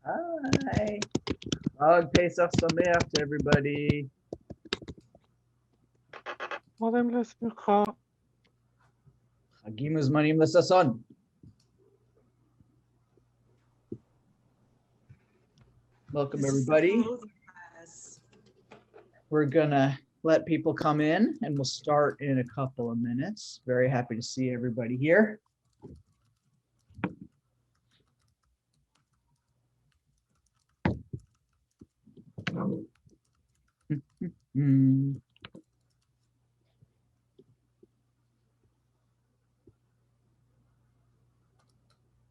Hi. Chag Pesach Sameach to everybody. Chagim Chagim Uzmanim L'Sason. Welcome, everybody. We're gonna let people come in and we'll start in a couple of minutes. Very happy to see everybody here.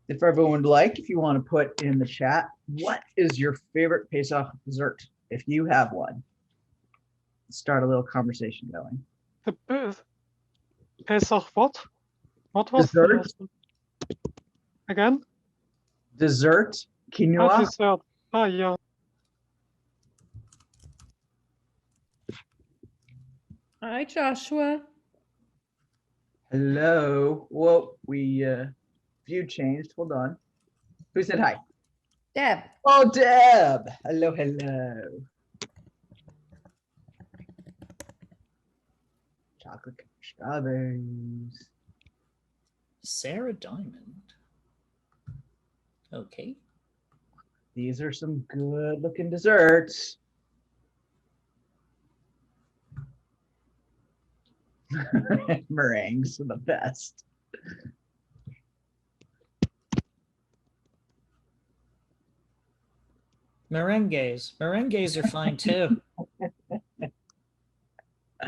If everyone would like, if you want to put in the chat, what is your favorite Pesach dessert, if you have one? Let's start a little conversation going. The Pesach what? What was Dessert? Again? Dessert? Quinoa? Dessert. Yeah. Hi, Joshua. Hello. Whoa, we view changed. Hold on. Who said hi? Deb. Oh, Deb. Hello, hello. Chocolate strawberries. Sarah Diamond. Okay. These are some good looking desserts. Meringues are the best. Merengues are fine too.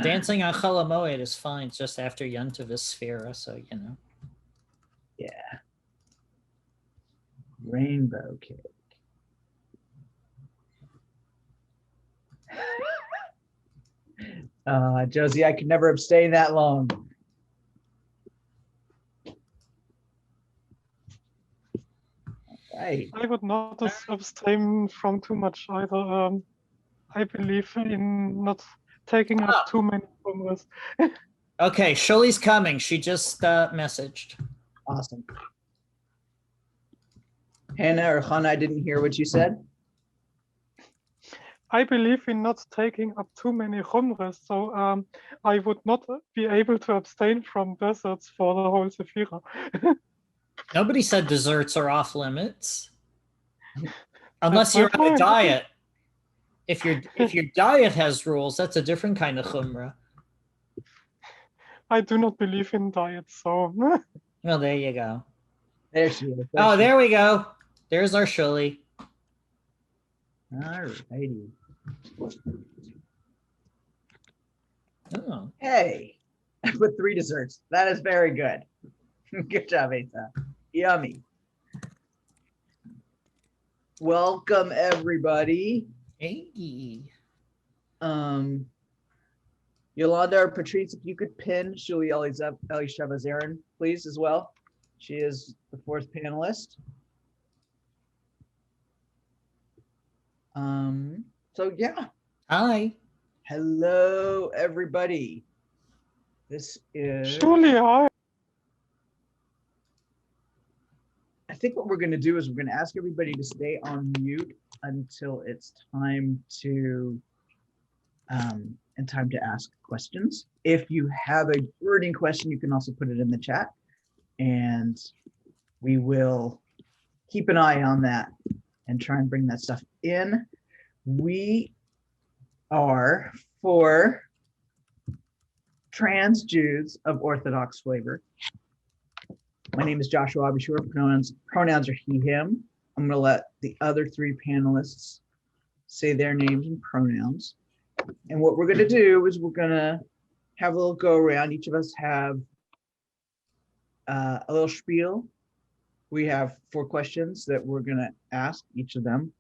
Dancing on Chol HaMoed is fine. It's just after Yontiv is Sphira, so you know. Yeah. Rainbow cake. Josie, I could never abstain that long. Right. I would not abstain from too much either. I believe in not taking up too many chumras. Okay, Shuli's coming. She just messaged. Awesome. Hannah or Hannah, I didn't hear what you said. I believe in not taking up too many chumras, so I would not be able to abstain from desserts for the whole Sephira. Nobody said desserts are off limits, unless you're on a diet. If your diet has rules, that's a different kind of chumrah. I do not believe in diets, so. Well, there you go. There she is. Oh, there we go. There's our Shuli. All righty. Oh. Hey, with 3 desserts. That is very good. Good job, Asa. Yummy. Welcome, everybody. Hey. Yolanda or Patrice, if you could pin Shuli Elisheva Zarin, please, as well. She is the 4th panelist. So yeah. Hi. Hello, everybody. This is Shuli, hi. I think what we're going to do is we're going to ask everybody to stay on mute until it's time to ask questions. If you have a burning question, you can also put it in the chat, and we will keep an eye on that and try and bring that stuff in. We are for trans Jews of Orthodox flavor. My name is Joshua Avishur. Pronouns are he, him. I'm going to let the other 3 panelists say their names and pronouns. And what we're going to do is we're going to have a little go around. Each of us have a little spiel. We have 4 questions that we're going to ask each of them.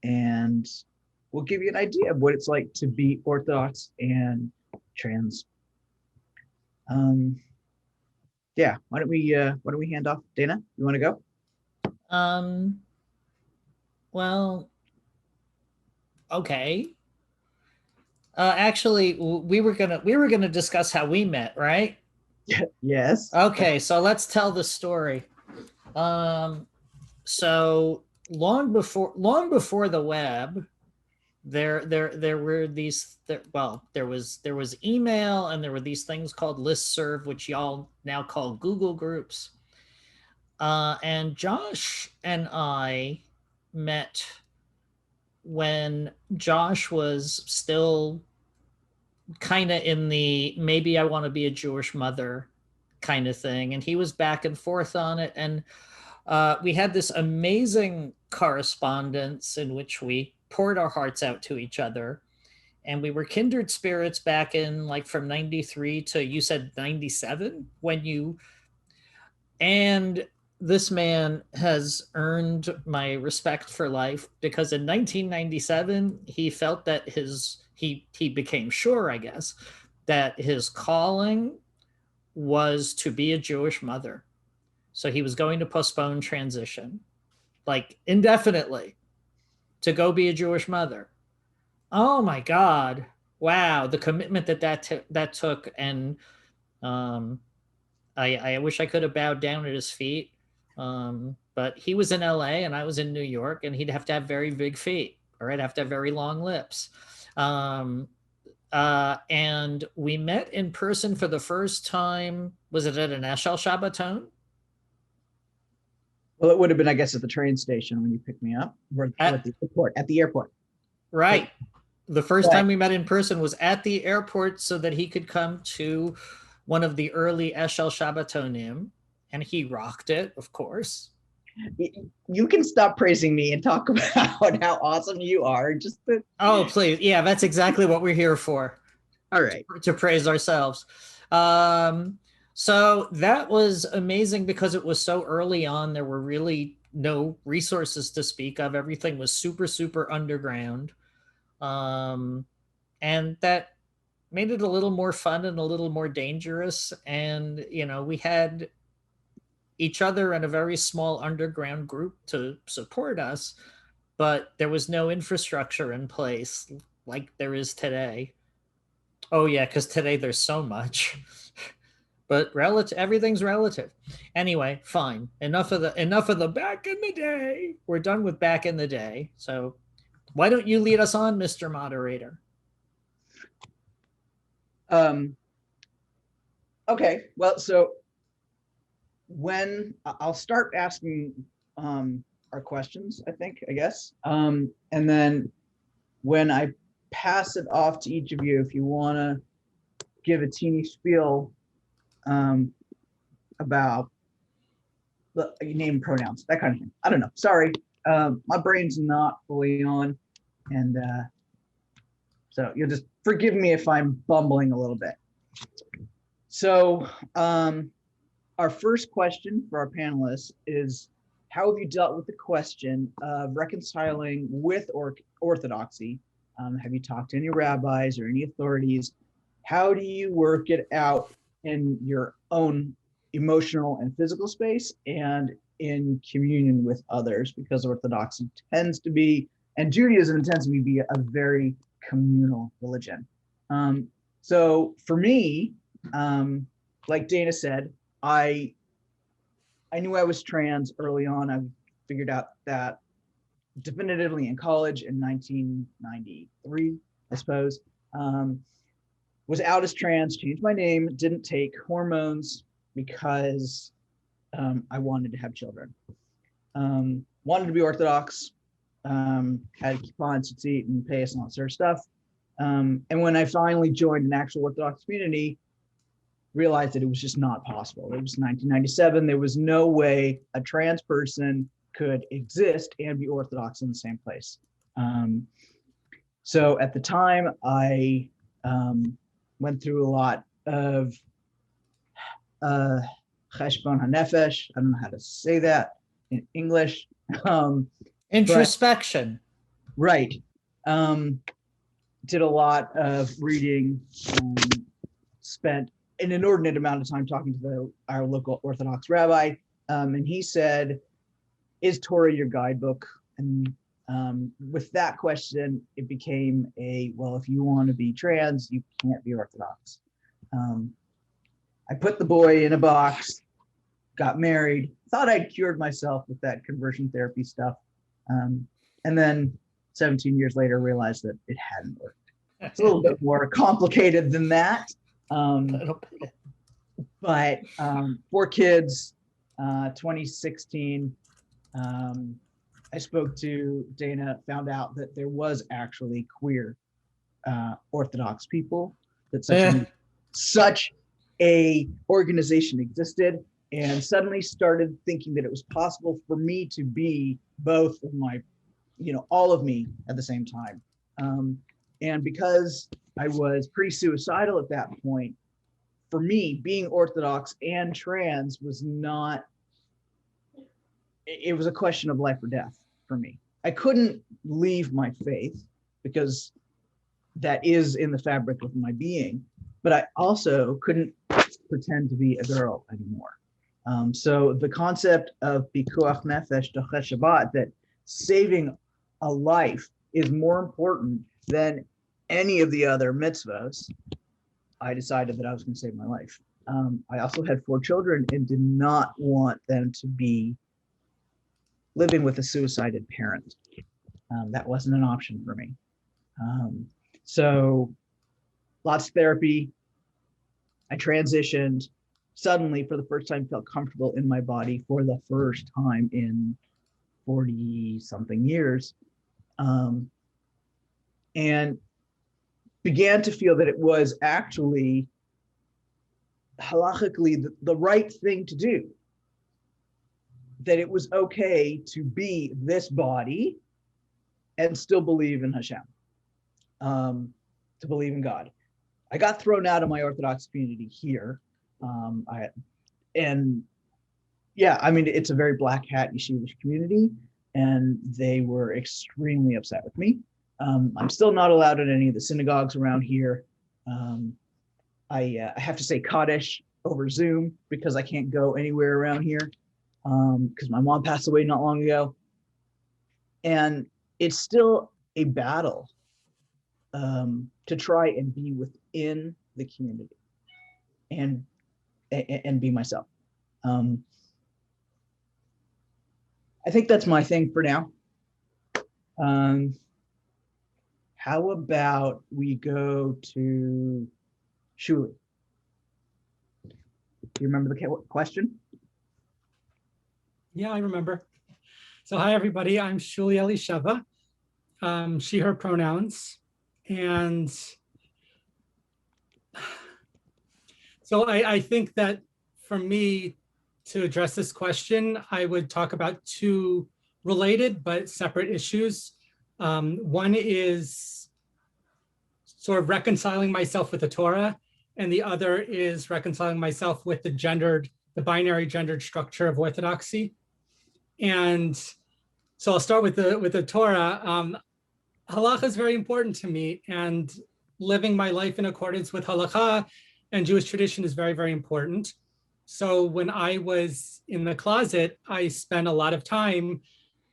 And we'll give you an idea of what it's like to be Orthodox and trans. Yeah, why don't we hand off? Dana, you want to go? Well, okay. Actually, we were gonna discuss how we met, right? Yes. Okay, so let's tell the story. So long before the web, there were these there was email, and there were these things called listserv, which y'all now call Google groups. And Josh and I met when Josh was still kind of in the maybe I want to be a Jewish mother kind of thing, and he was back and forth on it, and we had this amazing correspondence in which we poured our hearts out to each other, and we were kindred spirits back in like from 93 to, you said 97 when you, and this man has earned my respect for life, because in 1997 he felt that he became sure, I guess, that his calling was to be a Jewish mother. So he was going to postpone transition, like indefinitely, to go be a Jewish mother. Oh my God. Wow. The commitment that took. And I wish I could have bowed down at his feet. But he was in LA and I was in New York, and he'd have to have very big feet, or I'd have to have very long lips. And we met in person for the first time. Was it at an Eshel Shabbaton? Well, it would have been, I guess, at the train station when you picked me up, or at the airport. At the airport. Right. The first time we met in person was at the airport, so that he could come to one of the early Eshel Shabbatonim, and he rocked it, of course. You can stop praising me and talk about how awesome you are. Oh, please. Yeah, that's exactly what we're here for. All right. To praise ourselves. So that was amazing, because it was so early on. There were really no resources to speak of. Everything was super, super underground. And that made it a little more fun and a little more dangerous. And, we had each other in a very small underground group to support us, but there was no infrastructure in place like there is today. Oh yeah, because today there's so much. But everything's relative. Anyway, fine. Enough of the back in the day. We're done with back in the day. So why don't you lead us on, Mr. Moderator? Okay. Well, so when I'll start asking our questions, I guess. And then when I pass it off to each of you, if you want to give a teeny spiel about the name, pronouns, that kind of thing. I don't know. Sorry, my brain's not fully on, and so you'll just forgive me if I'm bumbling a little bit. So our first question for our panelists is, how have you dealt with the question of reconciling with orthodoxy? Have you talked to any rabbis or any authorities? How do you work it out in your own emotional and physical space and in communion with others? Because Orthodoxy tends to be, and Judaism tends to be, a very communal religion. So for me, like Dana said, I knew I was trans early on. I figured out that definitively in college in 1993, I suppose. Was out as trans, changed my name, didn't take hormones because I wanted to have children. Wanted to be Orthodox, had to keep on tzitzit and payas and all that sort of stuff. And when I finally joined an actual Orthodox community, realized that it was just not possible. It was 1997. There was no way a trans person could exist and be Orthodox in the same place. So at the time, I went through a lot of cheshbon hanefesh. I don't know how to say that in English. Introspection. Right. Did a lot of reading, spent an inordinate amount of time talking to our local Orthodox rabbi. And he said, is Torah your guidebook? And with that question, it became well, if you want to be trans, you can't be Orthodox. I put the boy in a box, got married, thought I'd cured myself with that conversion therapy stuff. And then 17 years later, realized that it hadn't worked. It's a little bit more complicated than that. But 4 kids, 2016, I spoke to Dana, found out that there was actually queer Orthodox people, that such a organization existed, and suddenly started thinking that it was possible for me to be both of my, all of me at the same time. And because I was pretty suicidal at that point, for me, being Orthodox and trans was not, it was a question of life or death for me. I couldn't leave my faith because that is in the fabric of my being, but I also couldn't pretend to be a girl anymore. So the concept of pikuach nefesh doche Shabbat, that saving a life is more important than any of the other mitzvahs, I decided that I was going to save my life. I also had 4 children and did not want them to be living with a suicided parent. That wasn't an option for me. So lots of therapy. I transitioned. Suddenly, for the first time, felt comfortable in my body for the first time in 40 something years. And began to feel that it was actually halachically the right thing to do. That it was okay to be this body and still believe in Hashem, to believe in God. I got thrown out of my Orthodox community here. It's a very black hat yeshivish community, and they were extremely upset with me. I'm still not allowed in any of the synagogues around here. I have to say Kaddish over Zoom because I can't go anywhere around here because my mom passed away not long ago. And it's still a battle to try and be within the community and be myself. I think that's my thing for now. How about we go to Shuli? Do you remember the question? Yeah, I remember. So hi, everybody. I'm Shuli Elisheva, she, her pronouns. And so I think that for me to address this question, I would talk about 2 related but separate issues. One is sort of reconciling myself with the Torah, and the other is reconciling myself with the binary gendered structure of Orthodoxy. And so I'll start with the Torah. Halacha is very important to me, and living my life in accordance with halacha and Jewish tradition is very, very important. So when I was in the closet, I spent a lot of time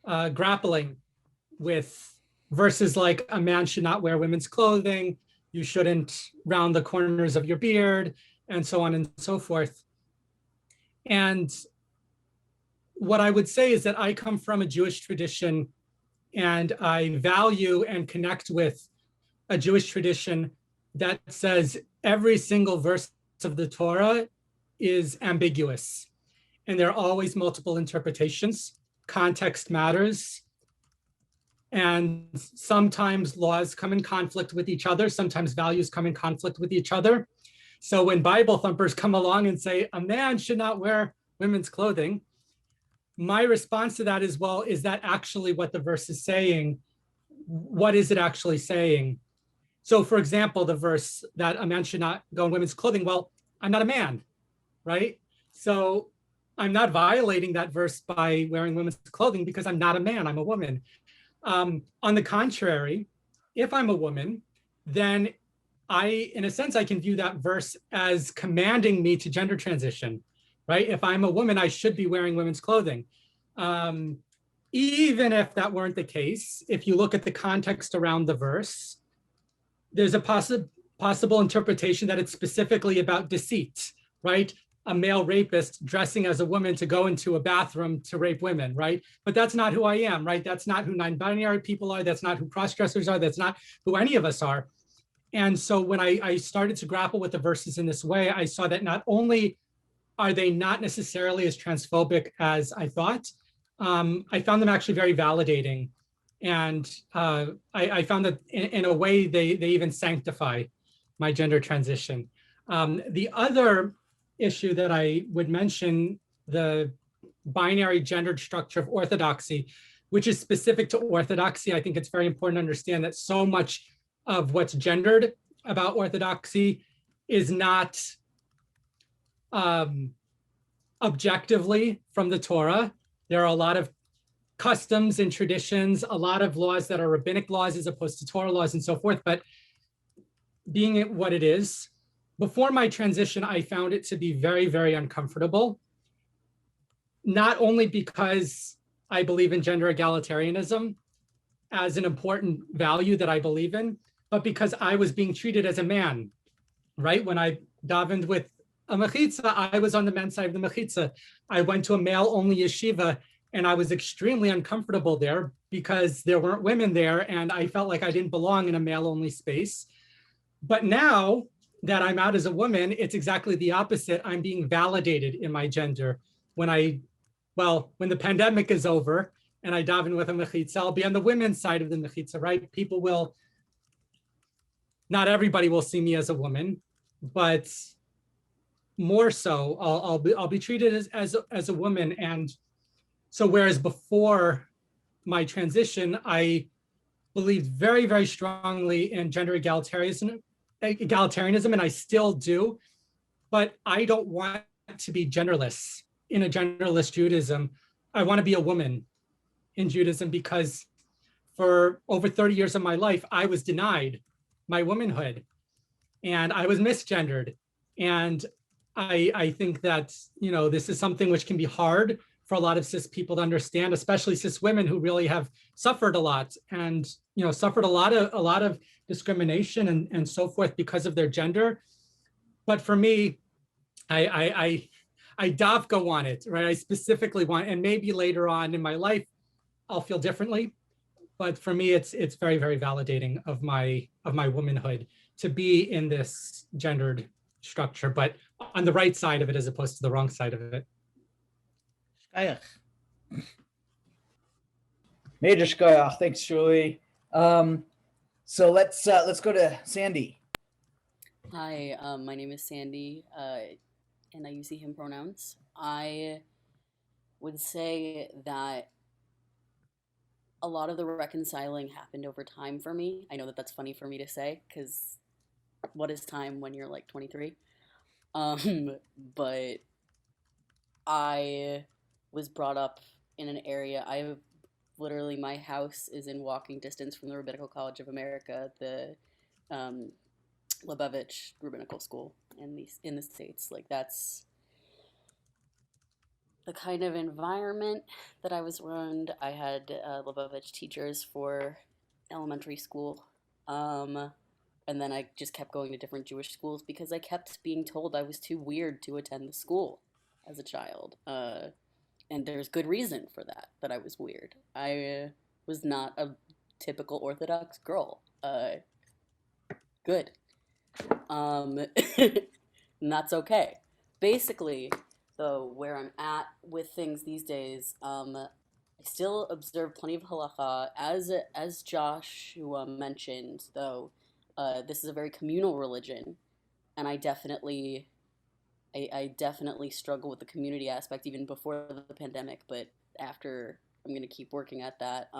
grappling with verses like a man should not wear women's clothing, you shouldn't round the corners of your beard, and so on and so forth. And what I would say is that I come from a Jewish tradition, and I value and connect with a Jewish tradition that says every single verse of the Torah is ambiguous, and there are always multiple interpretations. Context matters. And sometimes laws come in conflict with each other. Sometimes values come in conflict with each other. So when Bible thumpers come along and say, a man should not wear women's clothing, my response to that is, well, is that actually what the verse is saying? What is it actually saying? So for example, the verse that a man should not go in women's clothing, well, I'm not a man, right? So I'm not violating that verse by wearing women's clothing because I'm not a man, I'm a woman. On the contrary, if I'm a woman, then in a sense, I can view that verse as commanding me to gender transition, right? If I'm a woman, I should be wearing women's clothing. Even if that weren't the case, if you look at the context around the verse, there's a possible interpretation that it's specifically about deceit, right? a male rapist dressing as a woman to go into a bathroom to rape women, right? But that's not who I am, right? That's not who non-binary people are. That's not who cross-dressers are. That's not who any of us are. And so when I started to grapple with the verses in this way, I saw that not only are they not necessarily as transphobic as I thought, I found them actually very validating. And I found that in a way, they even sanctify my gender transition. The other issue that I would mention, the binary gendered structure of orthodoxy, which is specific to orthodoxy. I think it's very important to understand that so much of what's gendered about orthodoxy is not objectively from the Torah. There are a lot of customs and traditions, a lot of laws that are rabbinic laws as opposed to Torah laws and so forth. But being it what it is, before my transition, I found it to be very, very uncomfortable. Not only because I believe in gender egalitarianism as an important value that I believe in, but because I was being treated as a man, right? When I davened with a mechitza, I was on the men's side of the mechitza. I went to a male-only yeshiva, and I was extremely uncomfortable there because there weren't women there, and I felt like I didn't belong in a male-only space. But now that I'm out as a woman, it's exactly the opposite. I'm being validated in my gender. When the pandemic is over and I daven with a mechitza, I'll be on the women's side of the mechitza, right? People will, not everybody will see me as a woman, but more so, I'll be treated as a woman. And so whereas before my transition, I believed very, very strongly in gender egalitarianism, and I still do, but I don't want to be genderless in a genderless Judaism. I want to be a woman in Judaism because for over 30 years of my life, I was denied my womanhood and I was misgendered. And I think that, this is something which can be hard for a lot of cis people to understand, especially cis women who really have suffered a lot and, suffered a lot of discrimination and so forth because of their gender. But for me, I davka want it, right? I specifically want, and maybe later on in my life, I'll feel differently. But for me, it's very, very validating of my womanhood to be in this gendered structure, but on the right side of it as opposed to the wrong side of it. Major shkoyach. Thanks, Julie. So let's go to Sandy. Hi, my name is Sandy, and I use he, him pronouns. I would say that a lot of the reconciling happened over time for me. I know that that's funny for me to say, because what is time when you're like 23? But I was brought up in an area, literally my house is in walking distance from the Rabbinical College of America, the Lubavitch Rabbinical School in the States. Like, that's the kind of environment that I was around. I had Lubavitch teachers for elementary school, and then I just kept going to different Jewish schools because I kept being told I was too weird to attend the school as a child. And there's good reason for that I was weird. I was not a typical Orthodox girl. Good. And that's okay. Basically, though, where I'm at with things these days, I still observe plenty of halacha. As Joshua mentioned, though, this is a very communal religion, and I definitely struggle with the community aspect even before the pandemic, but after, I'm going to keep working at that.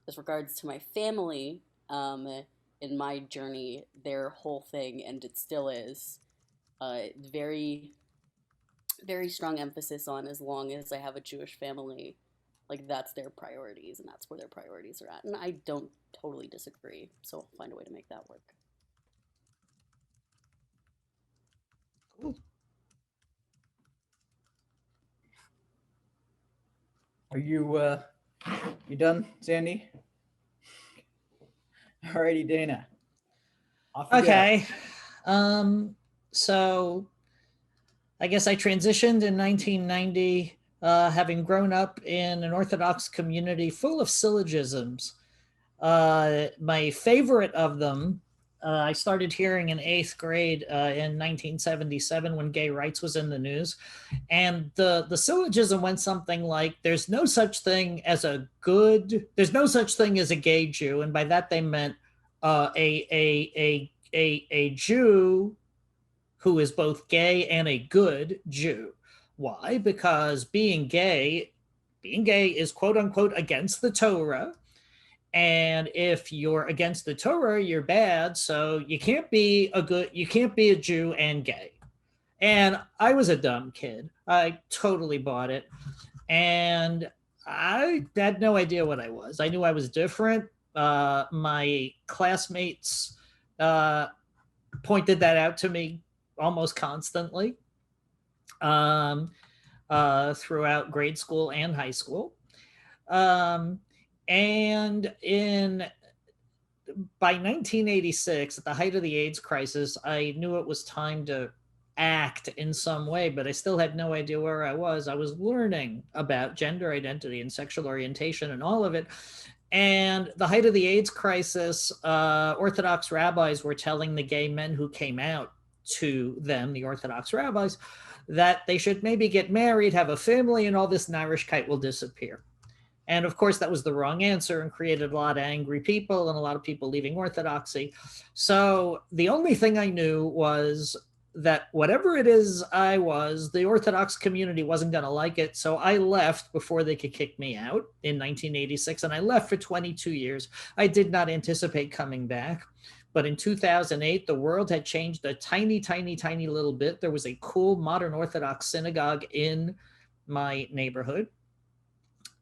As regards to my family, in my journey, their whole thing, and it still is, very, very strong emphasis on, as long as I have a Jewish family, like, that's their priorities, and that's where their priorities are at. And I don't totally disagree, so I'll find a way to make that work. Cool. Are you done, Sandy? Alrighty, Dana. Off you go. Okay. So I guess I transitioned in 1990, having grown up in an Orthodox community full of syllogisms. My favorite of them, I started hearing in 8th grade in 1977 when gay rights was in the news. And the syllogism went something like, there's no such thing as a gay Jew. And by that they meant a Jew who is both gay and a good Jew. Why? Because being gay is quote unquote against the Torah. And if you're against the Torah, you're bad. So you can't be a Jew and gay. And I was a dumb kid. I totally bought it. And I had no idea what I was. I knew I was different. My classmates pointed that out to me almost constantly throughout grade school and high school. And by 1986, at the height of the AIDS crisis, I knew it was time to act in some way, but I still had no idea where I was. I was learning about gender identity and sexual orientation and all of it. And the height of the AIDS crisis, Orthodox rabbis were telling the gay men who came out to them, the Orthodox rabbis, that they should maybe get married, have a family, and all this narishkeit will disappear. And of course, that was the wrong answer and created a lot of angry people and a lot of people leaving Orthodoxy. So the only thing I knew was that whatever it is I was, the Orthodox community wasn't going to like it. So I left before they could kick me out in 1986. And I left for 22 years. I did not anticipate coming back. But in 2008, the world had changed a tiny, tiny, tiny little bit. There was a cool modern Orthodox synagogue in my neighborhood.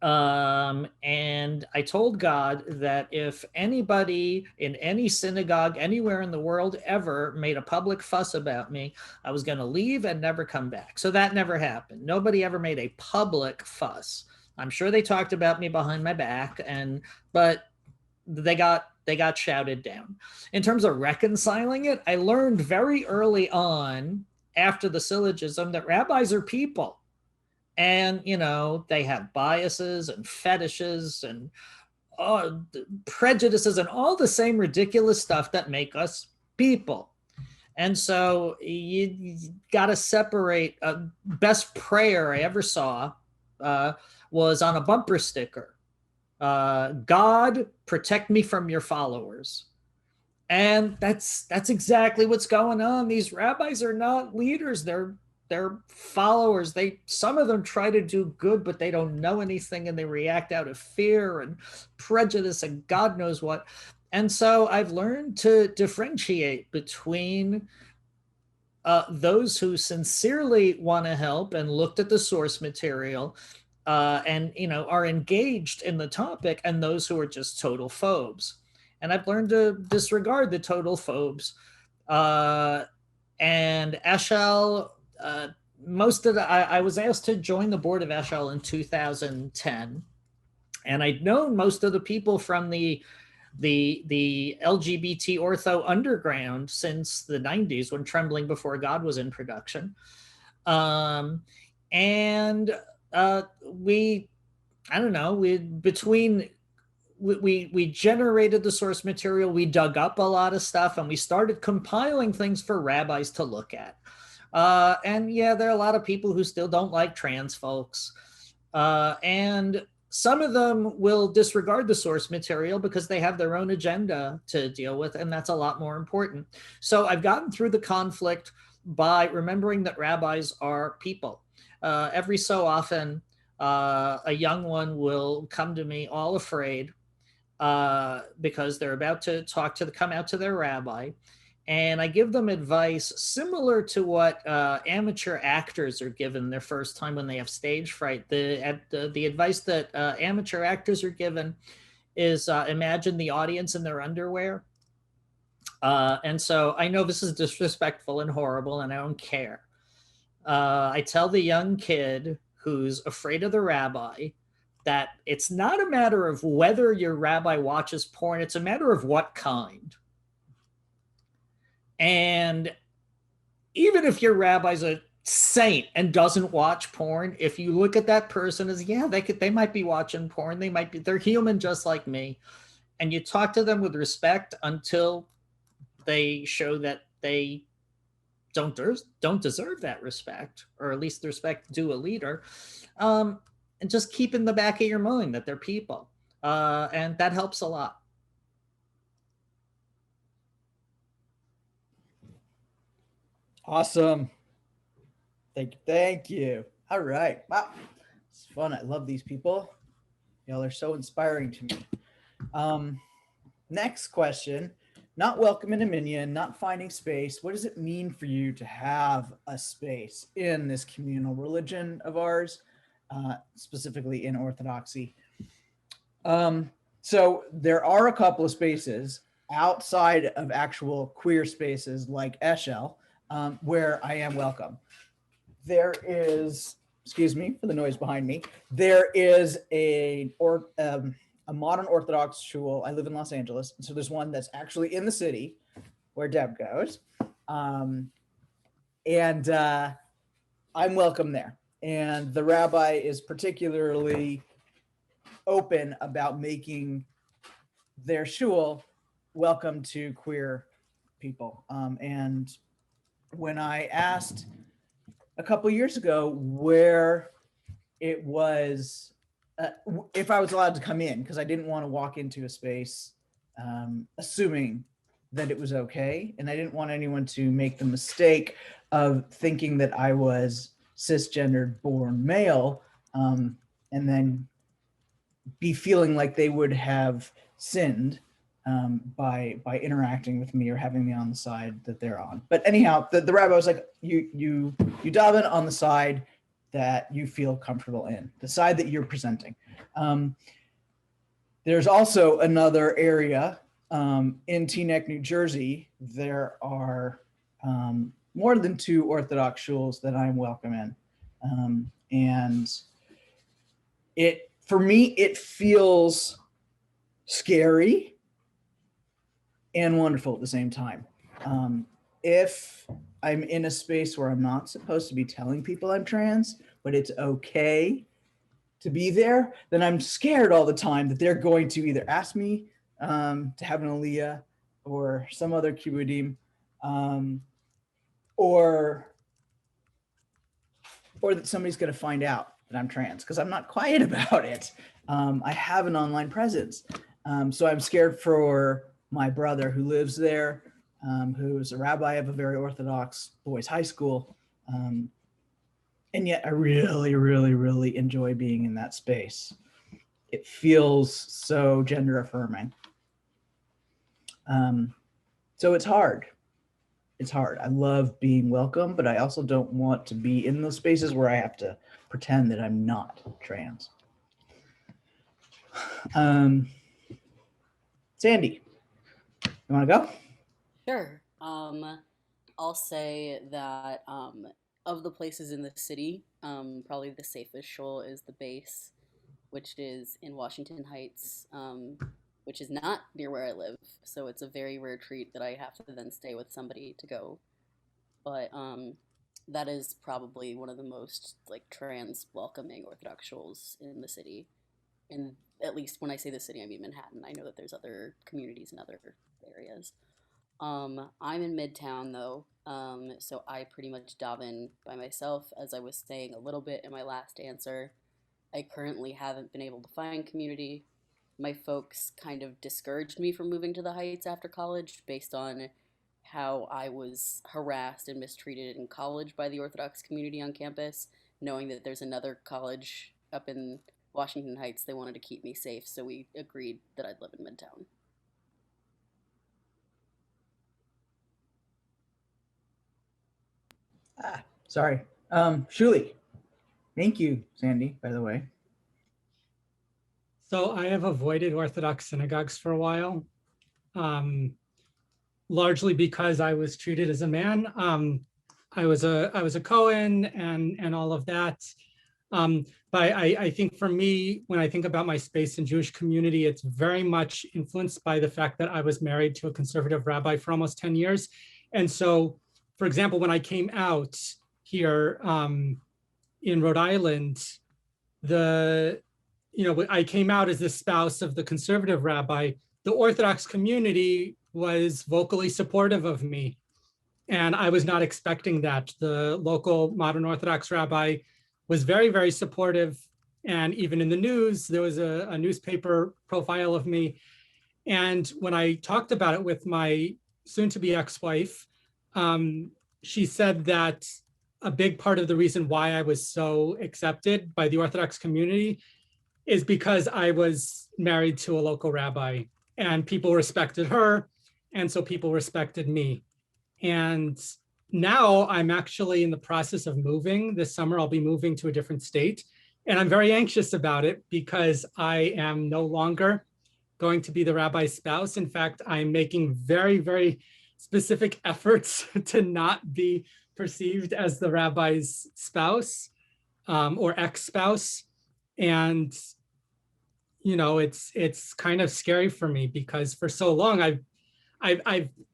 And I told God that if anybody in any synagogue anywhere in the world ever made a public fuss about me, I was going to leave and never come back. So that never happened. Nobody ever made a public fuss. I'm sure they talked about me behind my back, but they got shouted down. In terms of reconciling it, I learned very early on after the syllogism that rabbis are people. And, they have biases and fetishes and prejudices and all the same ridiculous stuff that make us people. And so you got to separate. Best prayer I ever saw was on a bumper sticker. God, protect me from your followers. And that's exactly what's going on. These rabbis are not leaders. They're followers. Some of them try to do good, but they don't know anything and they react out of fear and prejudice and God knows what. And so I've learned to differentiate between those who sincerely want to help and looked at the source material and are engaged in the topic, and those who are just total phobes. And I've learned to disregard the total phobes. And Eshel, I was asked to join the board of Eshel in 2010, and I'd known most of the people from the LGBT ortho underground since the 90s when Trembling Before God was in production. We generated the source material, we dug up a lot of stuff, and we started compiling things for rabbis to look at. And yeah, there are a lot of people who still don't like trans folks. And some of them will disregard the source material because they have their own agenda to deal with, and that's a lot more important. So I've gotten through the conflict by remembering that rabbis are people. Every so often, a young one will come to me all afraid because they're about to come out to their rabbi. And I give them advice similar to what amateur actors are given their first time when they have stage fright. The advice that amateur actors are given is imagine the audience in their underwear. And so I know this is disrespectful and horrible, and I don't care. I tell the young kid who's afraid of the rabbi that it's not a matter of whether your rabbi watches porn, it's a matter of what kind. And even if your rabbi's a saint and doesn't watch porn, if you look at that person as, yeah, they might be watching porn, they're human just like me, and you talk to them with respect until they show that they don't deserve that respect, or at least the respect due a leader, and just keep in the back of your mind that they're people, and that helps a lot. Awesome. Thank you. All right. Wow. It's fun. I love these people. Y'all are so inspiring to me. Next question. Not welcome in a minion, not finding space. What does it mean for you to have a space in this communal religion of ours, specifically in Orthodoxy? So there are a couple of spaces outside of actual queer spaces like Eshel, where I am welcome. There is, excuse me for the noise behind me, there is a modern Orthodox shul. I live in Los Angeles, and so there's one that's actually in the city where Deb goes, and I'm welcome there. And the rabbi is particularly open about making their shul welcome to queer people. And when I asked a couple years ago where it was, if I was allowed to come in, because I didn't want to walk into a space assuming that it was okay. And I didn't want anyone to make the mistake of thinking that I was cisgendered born male, and then be feeling like they would have sinned by interacting with me or having me on the side that they're on. But anyhow, the rabbi was like, you daven on the side that you feel comfortable in, the side that you're presenting. There's also another area in Teaneck, New Jersey. There are more than 2 Orthodox shuls that I'm welcome in. And for me, it feels scary and wonderful at the same time. If I'm in a space where I'm not supposed to be telling people I'm trans, but it's okay to be there, then I'm scared all the time that they're going to either ask me to have an aliyah or some other kibbudim, or that somebody's going to find out that I'm trans, because I'm not quiet about it. I have an online presence. So I'm scared for my brother who lives there, who's a rabbi of a very Orthodox boys' high school. And yet I really, really, really enjoy being in that space. It feels so gender affirming. So it's hard. It's hard. I love being welcome, but I also don't want to be in those spaces where I have to pretend that I'm not trans. Sandy, you want to go? Sure. I'll say that of the places in the city, probably the safest shul is the base, which is in Washington Heights, which is not near where I live. So it's a very rare treat that I have to then stay with somebody to go. But that is probably one of the most like trans welcoming Orthodox shuls in the city. And at least when I say the city, I mean Manhattan. I know that there's other communities in other areas. I'm in Midtown though, so I pretty much daven by myself, as I was saying a little bit in my last answer. I currently haven't been able to find community. My folks kind of discouraged me from moving to the Heights after college based on how I was harassed and mistreated in college by the Orthodox community on campus. Knowing that there's another college up in Washington Heights, they wanted to keep me safe, so we agreed that I'd live in Midtown. Sorry. Shuli. Thank you, Sandy, by the way. So I have avoided Orthodox synagogues for a while, largely because I was treated as a man. I was a Cohen and all of that. But I think for me, when I think about my space in Jewish community, it's very much influenced by the fact that I was married to a conservative rabbi for almost 10 years. And so, for example, when I came out, here in Rhode Island, I came out as the spouse of the conservative rabbi. The Orthodox community was vocally supportive of me, and I was not expecting that. The local modern Orthodox rabbi was very, very supportive. And even in the news, there was a newspaper profile of me. And when I talked about it with my soon-to-be ex-wife, she said that a big part of the reason why I was so accepted by the Orthodox community is because I was married to a local rabbi, and people respected her, and so people respected me. And now I'm actually in the process of moving. This summer, I'll be moving to a different state. And I'm very anxious about it because I am no longer going to be the rabbi's spouse. In fact, I'm making very, very specific efforts to not be perceived as the rabbi's spouse or ex-spouse. And, it's kind of scary for me because for so long,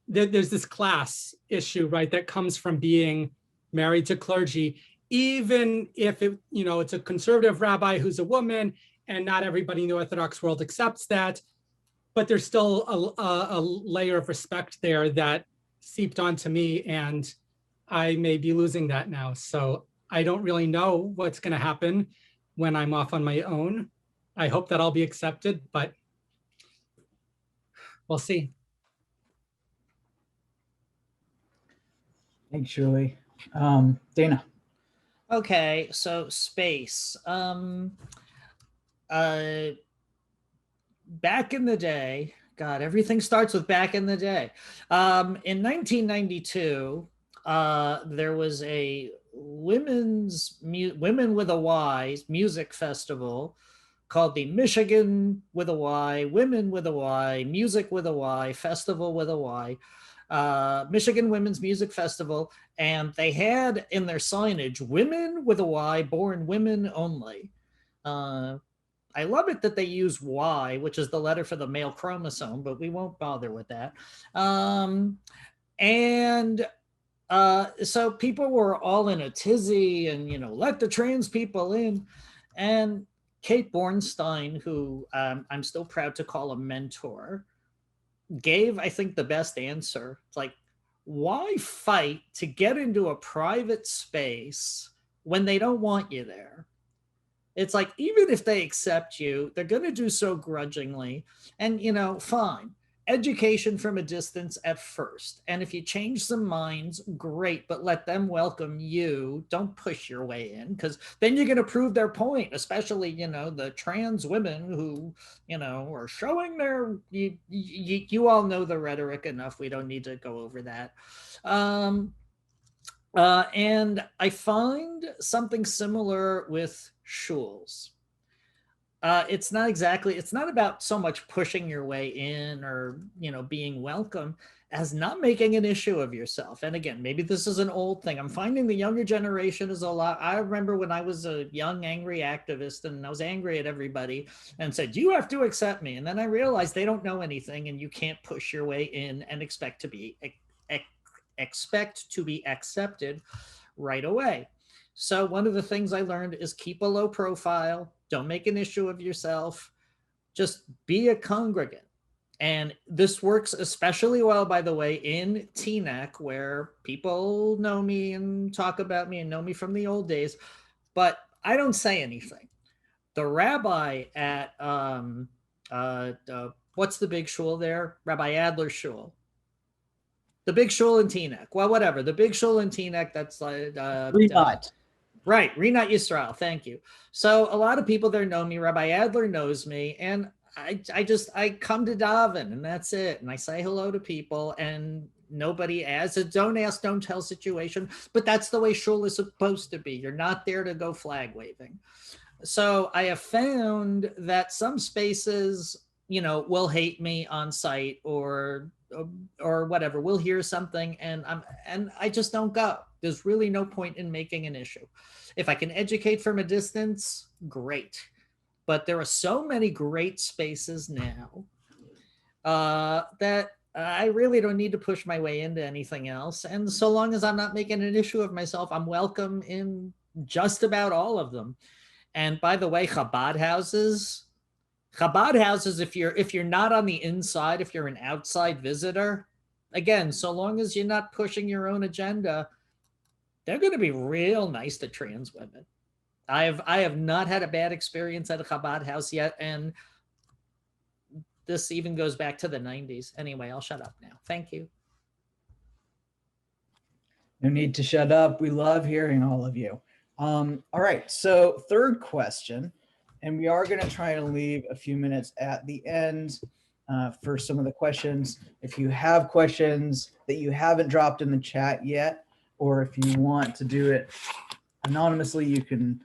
there's this class issue, right, that comes from being married to clergy, even if it's a conservative rabbi who's a woman, and not everybody in the Orthodox world accepts that, but there's still a layer of respect there that seeped onto me, and I may be losing that now. So I don't really know what's going to happen when I'm off on my own. I hope that I'll be accepted, but we'll see. Thanks, Julie. Dana. Okay, so space. Back in the day, God, everything starts with back in the day. In 1992, there was a Women with a Y music festival called the Michigan with a Y, Women with a Y, Music with a Y, Festival with a Y, Michigan Women's Music Festival. And they had in their signage, women with a Y, born women only. I love it that they use Y, which is the letter for the male chromosome, but we won't bother with that. So people were all in a tizzy and, let the trans people in. And Kate Bornstein, who I'm still proud to call a mentor, gave, I think, the best answer. It's like, why fight to get into a private space when they don't want you there? It's like, even if they accept you, they're going to do so grudgingly. And, fine. Education from a distance at first. And if you change some minds, great, but let them welcome you. Don't push your way in, because then you're going to prove their point, especially, the trans women who, are showing their, you all know the rhetoric enough. We don't need to go over that. And I find something similar with shuls. It's not about so much pushing your way in or, being welcome as not making an issue of yourself. And again, maybe this is an old thing. I'm finding the younger generation is a lot. I remember when I was a young, angry activist and I was angry at everybody and said, you have to accept me. And then I realized they don't know anything and you can't push your way in and expect to be accepted right away. So one of the things I learned is keep a low profile. Don't make an issue of yourself. Just be a congregant. And this works especially well, by the way, in Teaneck, where people know me and talk about me and know me from the old days, but I don't say anything. The rabbi at, what's the big shul there? Rabbi Adler's shul. The big shul in Teaneck. Well, whatever. The big shul in Teaneck, that's like... Right, Rinat Yisrael, thank you. So a lot of people there know me. Rabbi Adler knows me, and I come to daven, and that's it. And I say hello to people, and nobody asks. It's don't ask, don't tell situation, but that's the way shul is supposed to be. You're not there to go flag waving. So I have found that some spaces, will hate me on site or whatever. We'll hear something, and I just don't go. There's really no point in making an issue. If I can educate from a distance, great. But there are so many great spaces now that I really don't need to push my way into anything else. And so long as I'm not making an issue of myself, I'm welcome in just about all of them. And by the way, Chabad houses, if you're not on the inside, if you're an outside visitor, again, so long as you're not pushing your own agenda, they're going to be real nice to trans women. I have not had a bad experience at a Chabad house yet, and this even goes back to the 90s. Anyway, I'll shut up now. Thank you. No need to shut up. We love hearing all of you. All right, so third question, and we are going to try to leave a few minutes at the end for some of the questions. If you have questions that you haven't dropped in the chat yet, or if you want to do it anonymously, you can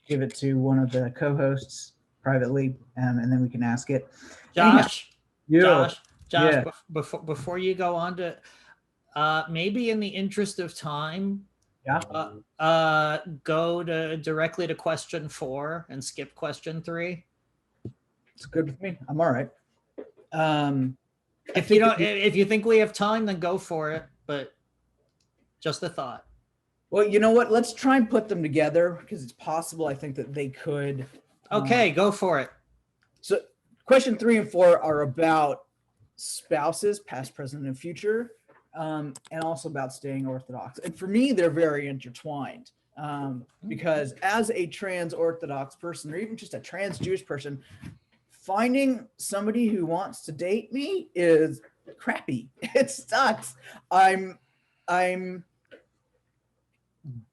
give it to one of the co-hosts privately, and then we can ask it. Josh, Yeah. yeah. Before you go on to, maybe in the interest of time, go directly to question 4 and skip question 3. It's good with me. I'm all right. If you think we have time, then go for it. But just a thought. Well, you know what? Let's try and put them together because it's possible. I think that they could. Okay, go for it. So question 3 and 4 are about spouses, past, present, and future, and also about staying Orthodox. And for me, they're very intertwined because as a trans Orthodox person, or even just a trans Jewish person, finding somebody who wants to date me is crappy. It sucks. I'm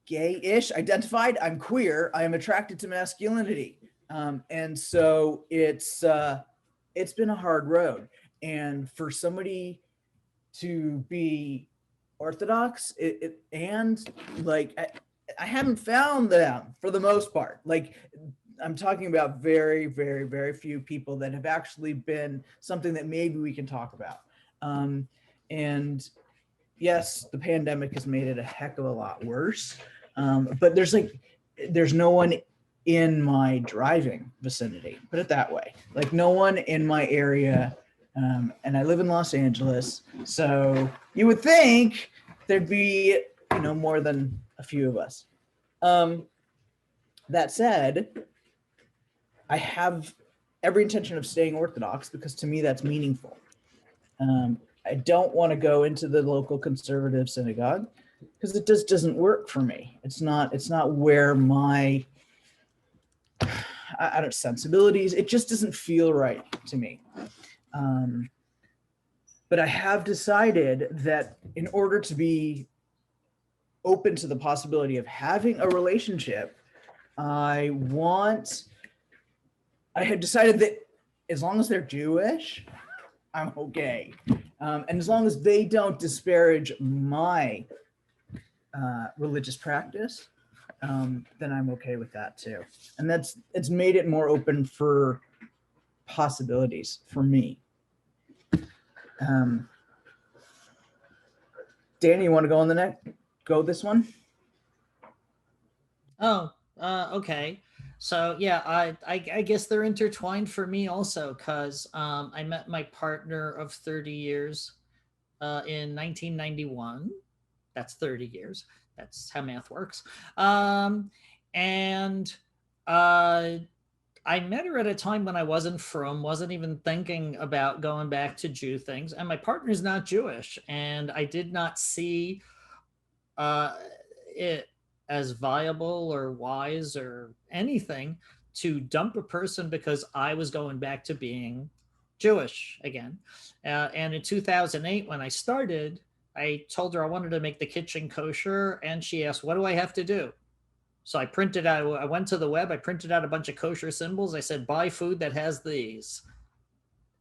gay-ish identified. I'm queer. I am attracted to masculinity. And so it's been a hard road. And for somebody to be Orthodox, and like, I haven't found them for the most part. Like, I'm talking about very, very, very few people that have actually been something that maybe we can talk about. And yes, the pandemic has made it a heck of a lot worse. But there's no one in my driving vicinity, put it that way. Like, no one in my area. And I live in Los Angeles. So you would think there'd be, more than a few of us. That said, I have every intention of staying Orthodox because to me that's meaningful. I don't want to go into the local conservative synagogue because it just doesn't work for me. It's not where my sensibilities, it just doesn't feel right to me. But I have decided that in order to be open to the possibility of having a relationship, I had decided that as long as they're Jewish, I'm okay. And as long as they don't disparage my religious practice, then I'm okay with that too. And it's made it more open for possibilities for me. Danny, you want to go on go this one? Oh, okay. So yeah, I guess they're intertwined for me also because I met my partner of 30 years in 1991. That's 30 years. That's how math works. And I met her at a time when I wasn't even thinking about going back to Jew things. And my partner's not Jewish. And I did not see it as viable or wise or anything to dump a person because I was going back to being Jewish again. And in 2008, when I started, I told her I wanted to make the kitchen kosher. And she asked, what do I have to do? So I went to the web, I printed out a bunch of kosher symbols. I said, buy food that has these,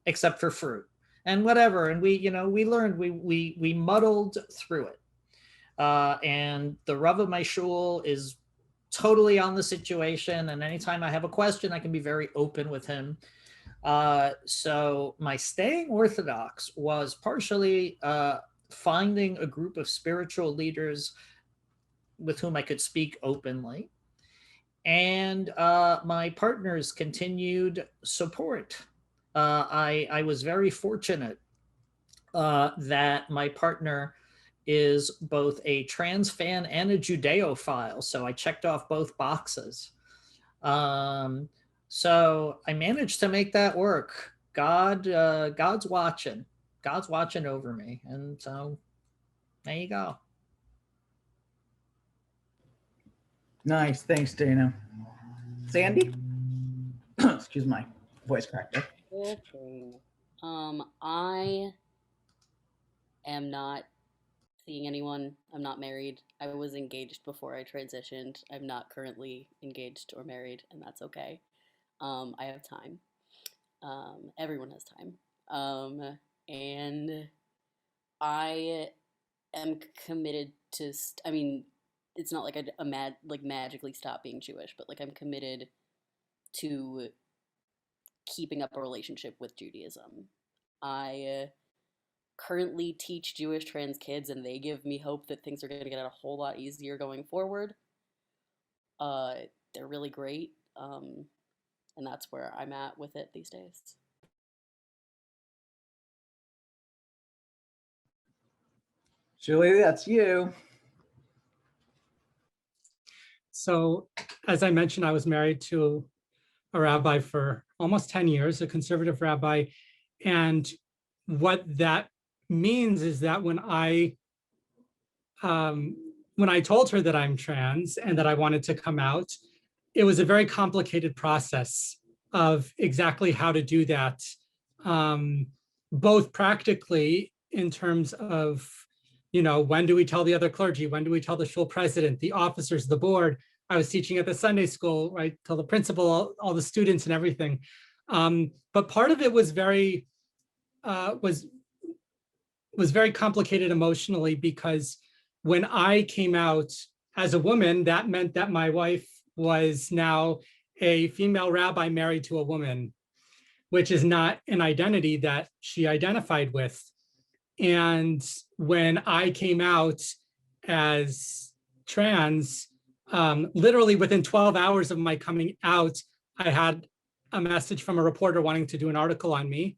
except for fruit and whatever. And we learned, we muddled through it. And the Rav of my shul is totally on the situation. And anytime I have a question, I can be very open with him. So my staying Orthodox was partially finding a group of spiritual leaders with whom I could speak openly, and my partner's continued support. I was very fortunate that my partner is both a trans fan and a Judeophile. So I checked off both boxes. So I managed to make that work. God's watching. God's watching over me. And so there you go. Nice. Thanks, Dana. Sandy? Excuse my voice cracked there. Good thing. I am not seeing anyone. I'm not married. I was engaged before I transitioned. I'm not currently engaged or married, and that's okay. I have time. Everyone has time. And I am committed to, I mean, it's not like magically stop being Jewish, but like I'm committed to keeping up a relationship with Judaism. I currently teach Jewish trans kids, and they give me hope that things are going to get a whole lot easier going forward. They're really great, and that's where I'm at with it these days. Julie, that's you. So as I mentioned, I was married to a rabbi for almost 10 years, a conservative rabbi. And what that means is that when I told her that I'm trans and that I wanted to come out, it was a very complicated process of exactly how to do that, both practically in terms of, you know, when do we tell the other clergy? When do we tell the shul president, the officers, the board? I was teaching at the Sunday school, right? Tell the principal, all the students and everything. But part of it was very complicated emotionally, because when I came out as a woman, that meant that my wife was now a female rabbi married to a woman, which is not an identity that she identified with. And when I came out as trans, literally within 12 hours of my coming out, I had a message from a reporter wanting to do an article on me.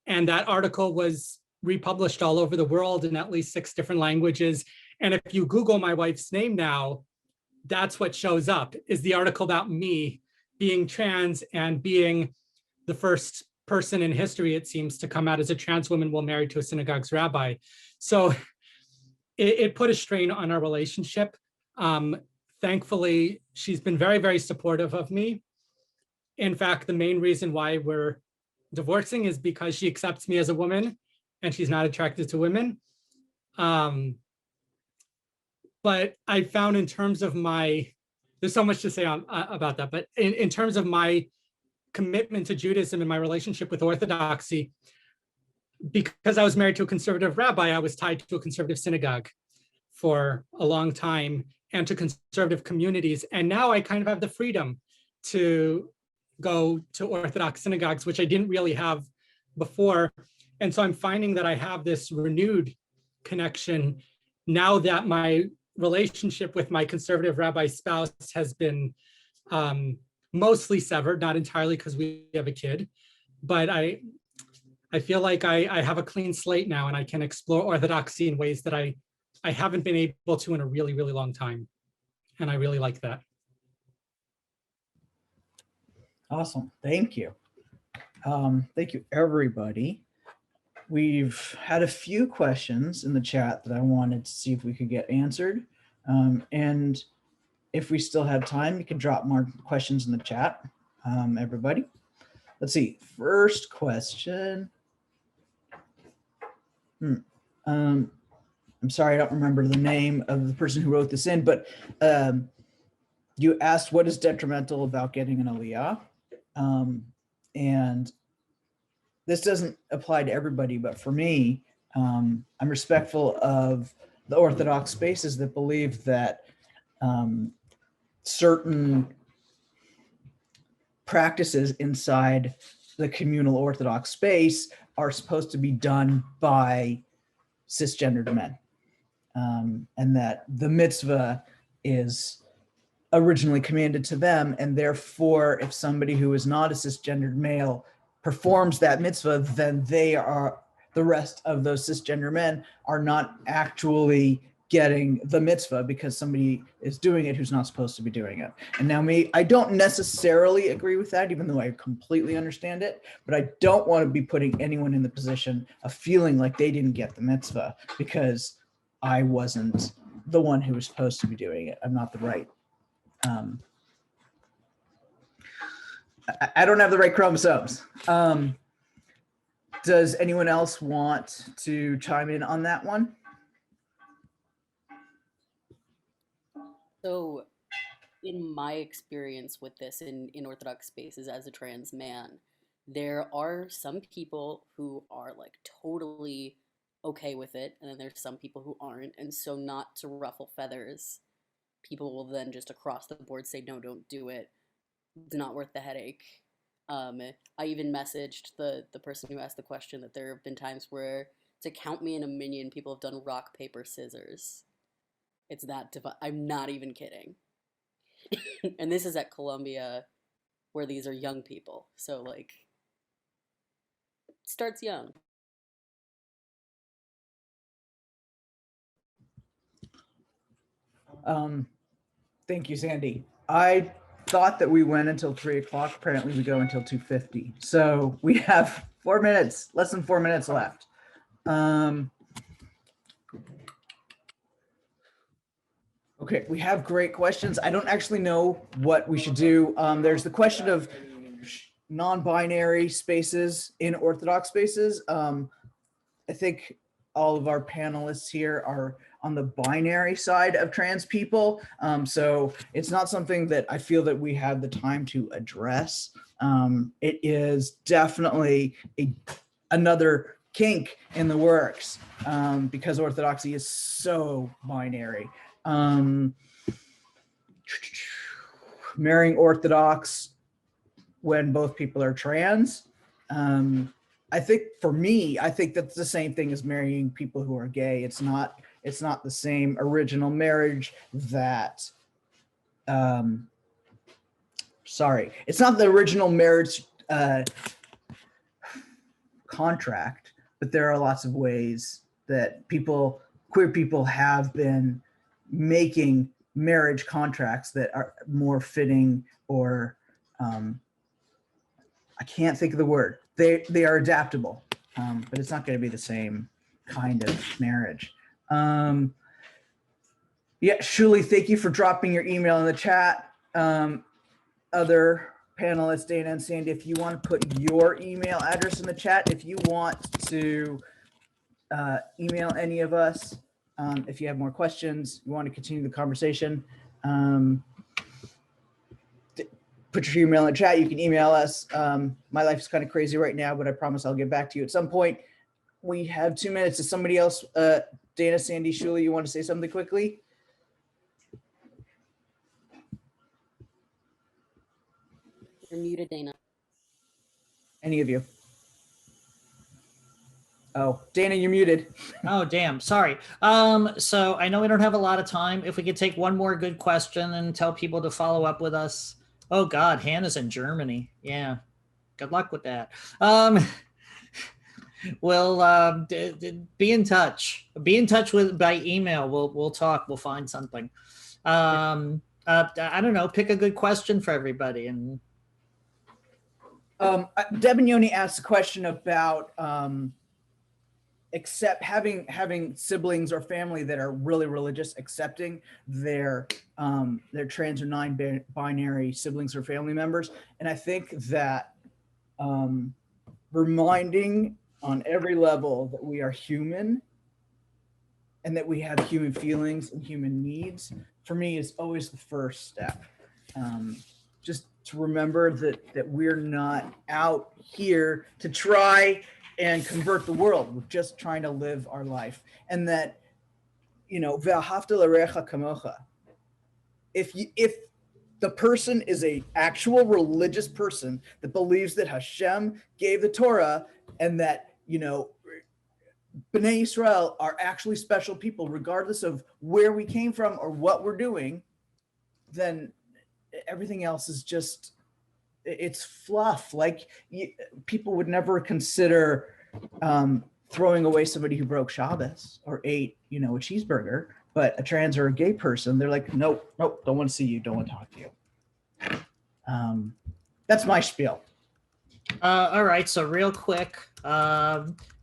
And that article was republished all over the world in at least 6 different languages. And if you Google my wife's name now, that's what shows up, is the article about me being trans and being the first person in history, it seems, to come out as a trans woman while married to a synagogue's rabbi. So it put a strain on our relationship. Thankfully, she's been very, very supportive of me. In fact, the main reason why we're divorcing is because she accepts me as a woman and she's not attracted to women. But I found, in terms of there's so much to say about that, but in terms of my commitment to Judaism and my relationship with Orthodoxy, because I was married to a conservative rabbi, I was tied to a conservative synagogue for a long time and to conservative communities. And now I kind of have the freedom to go to Orthodox synagogues, which I didn't really have before. And so I'm finding that I have this renewed connection now that my relationship with my conservative rabbi spouse has been mostly severed, not entirely because we have a kid, but I feel like I have a clean slate now and I can explore Orthodoxy in ways that I haven't been able to in a really, really long time. And I really like that. Awesome. Thank you. Thank you, everybody. We've had a few questions in the chat that I wanted to see if we could get answered. And if we still have time, you can drop more questions in the chat, everybody. Let's see. First question. I'm sorry, I don't remember the name of the person who wrote this in, but you asked what is detrimental about getting an aliyah. And this doesn't apply to everybody, but for me, I'm respectful of the Orthodox spaces that believe that certain practices inside the communal Orthodox space are supposed to be done by cisgendered men, and that the mitzvah is originally commanded to them, and therefore if somebody who is not a cisgendered male performs that mitzvah, then the rest of those cisgender men are not actually getting the mitzvah because somebody is doing it who's not supposed to be doing it. And now I don't necessarily agree with that, even though I completely understand it, but I don't want to be putting anyone in the position of feeling like they didn't get the mitzvah because I wasn't the one who was supposed to be doing it. I'm not the right. I don't have the right chromosomes. Does anyone else want to chime in on that one? So, in my experience with this in Orthodox spaces as a trans man, there are some people who are like totally okay with it, and then there's some people who aren't. And so, not to ruffle feathers, people will then just across the board say, no, don't do it. It's not worth the headache. I even messaged the person who asked the question that there have been times where, to count me in a minion, people have done rock, paper, scissors. It's that I'm not even kidding. And this is at Columbia, where these are young people. So, like, it starts young. Thank you, Sandy. I thought that we went until 3 o'clock. Apparently we go until 2:50. So we have 4 minutes, less than 4 minutes left. Okay, we have great questions. I don't actually know what we should do. There's the question of non-binary spaces in Orthodox spaces. I think all of our panelists here are on the binary side of trans people. So it's not something that I feel that we have the time to address. It is definitely another kink in the works because Orthodoxy is so binary. Marrying Orthodox when both people are trans. I think for me, I think that's the same thing as marrying people who are gay. It's not the same original marriage that, it's not the original marriage contract, but there are lots of ways that queer people have been making marriage contracts that are more fitting, or I can't think of the word. They are adaptable, but it's not going to be the same kind of marriage. Yeah, Shuli, thank you for dropping your email in the chat. Other panelists, Dana and Sandy, if you want to put your email address in the chat, if you want to email any of us, if you have more questions, you want to continue the conversation, put your email in the chat. You can email us. My life is kind of crazy right now, but I promise I'll get back to you at some point. We have 2 minutes. Is somebody else, Dana, Sandy, Shuli, you want to say something quickly? You're muted, Dana. Any of you? Oh, Dana, you're muted. Oh, damn. Sorry. So I know we don't have a lot of time. If we could take one more good question and tell people to follow up with us. Oh God, Hannah's in Germany. Yeah. Good luck with that. We'll be in touch. Be in touch by email. We'll talk. We'll find something. I don't know. Pick a good question for everybody. And Debanyoni asked a question about having siblings or family that are really religious, accepting their trans or non-binary siblings or family members. And I think that reminding on every level that we are human and that we have human feelings and human needs, for me, is always the first step. Just to remember that we're not out here to try and convert the world. We're just trying to live our life. And that, ve'ahavta l'recha kamocha. If the person is a actual religious person that believes that Hashem gave the Torah and that, Bnei Israel are actually special people, regardless of where we came from or what we're doing, then everything else is just, it's fluff. Like people would never consider throwing away somebody who broke Shabbos or ate, a cheeseburger, but a trans or a gay person, they're like, nope, don't want to see you, don't want to talk to you. That's my spiel. All right, so real quick,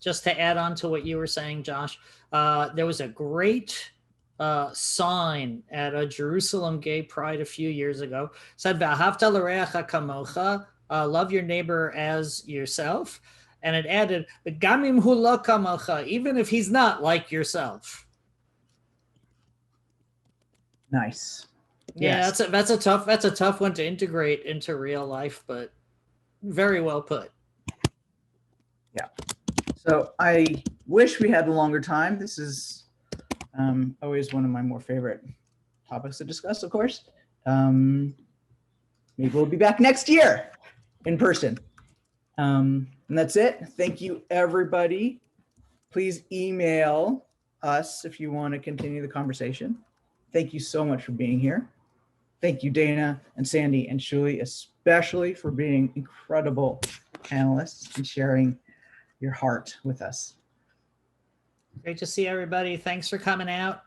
just to add on to what you were saying, Josh, there was a great sign at a Jerusalem gay pride a few years ago. It said, "V'ahavta l'reacha kamocha," love your neighbor as yourself. And it added, "Gamim hu lo kamocha," even if he's not like yourself. Nice. Yeah, Yes. that's a tough one to integrate into real life, but very well put. So I wish we had a longer time. This is always one of my more favorite topics to discuss, of course. Maybe we'll be back next year in person. And that's it. Thank you, everybody. Please email us if you want to continue the conversation. Thank you so much for being here. Thank you, Dana and Sandy and Shuli, especially for being incredible panelists and sharing your heart with us. Great to see everybody. Thanks for coming out.